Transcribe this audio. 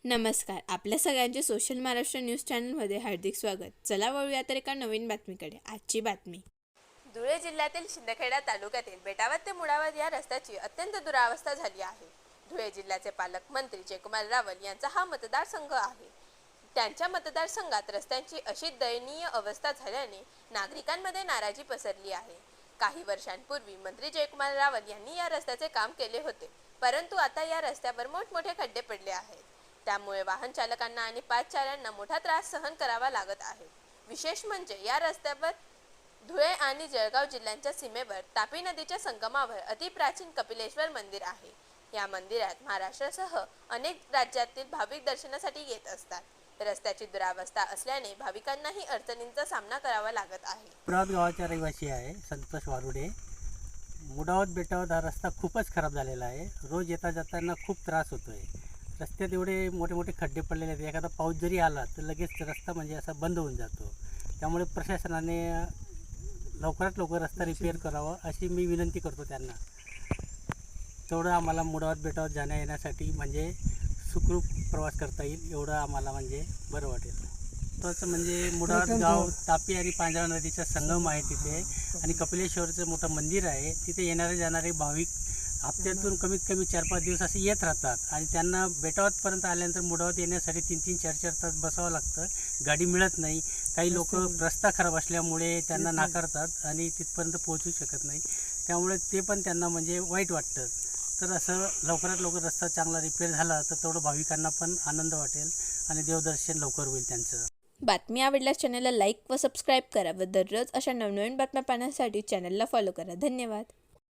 नमस्कार. आपल्या सगळ्यांचे सोशल महाराष्ट्र न्यूज चॅनलमध्ये हार्दिक स्वागत. चला वळूया तर एका नवीन बातमीकडे. आजची बातमी. धुळे जिल्ह्यातील शिंदखेडा तालुक्यातील बेटावत ते मुळावत या रस्त्याची अत्यंत दुरावस्था झाली आहे. धुळे जिल्ह्याचे पालकमंत्री जयकुमार रावल यांचा हा मतदारसंघ आहे. त्यांच्या मतदारसंघात रस्त्यांची अशी दयनीय अवस्था झाल्याने नागरिकांमध्ये नाराजी पसरली आहे. काही वर्षांपूर्वी मंत्री जयकुमार रावल यांनी या रस्त्याचे काम केले होते, परंतु आता या रस्त्यावर मोठमोठे खड्डे पडले आहेत. त्यामुळे वाहन चालकांना आणि पादचाऱ्यांना मोठा त्रास सहन करावा लागत आहे. विशेष म्हणजे या रस्त्यावर धुळे आणि जळगाव जिल्ह्यांच्या सीमेवर तापी नदीच्या संगमावर अतिप्राचीन कपिलेश्वर मंदिर आहे. या मंदिरात महाराष्ट्रासह अनेक राज्यातील भाविक दर्शनासाठी येत असतात. रस्त्याची दुरावस्था असल्याने भाविकांनाही अडचणींचा सामना करावा लागत आहे. मुडावत गावाचा रहिवासी आहे संतोष वारुडे. मुडावत बेटावत हा रस्ता खूपच खराब झालेला आहे. रोज येता जाताना खूप त्रास होतोय. रस्त्यात एवढे मोठे मोठे खड्डे पडलेले आहेत. एखादा पाऊस जरी आला तर लगेच रस्ता म्हणजे असा बंद होऊन जातो. त्यामुळे प्रशासनाने लवकरात लवकर रस्ता रिपेअर करावा अशी मी विनंती करतो त्यांना. तेवढं आम्हाला मुडावत बेटावत जाण्या येण्यासाठी म्हणजे सुखरूप प्रवास करता येईल एवढं आम्हाला म्हणजे बरं वाटेल. तसं म्हणजे मुडावत गाव तापी आणि पांझरा नदीचा संगम आहे तिथे, आणि कपिलेश्वरचं मोठं मंदिर आहे. तिथे येणारे जाणारे भाविक हप्त्यातून कमीत कमी 4-5 दिवस असे येत राहतात, आणि त्यांना बेटावतपर्यंत आल्यानंतर मुडावत येण्यासाठी 3-3, 4-4 तास बसावं लागतं. गाडी मिळत नाही. काही लोक रस्ता खराब असल्यामुळे त्यांना नाकारतात आणि तिथपर्यंत पोहोचू शकत नाही. त्यामुळे ते पण त्यांना म्हणजे वाईट वाटतं. तर असं लवकरात लवकर रस्ता चांगला रिपेअर झाला तर तेवढं भाविकांना पण आनंद वाटेल आणि देवदर्शन लवकर होईल त्यांचं. बातमी आवडल्यास चॅनलला लाईक व सबस्क्राईब करा व दररोज अशा नवनवीन बातम्या पाहण्यासाठी चॅनलला फॉलो करा. धन्यवाद.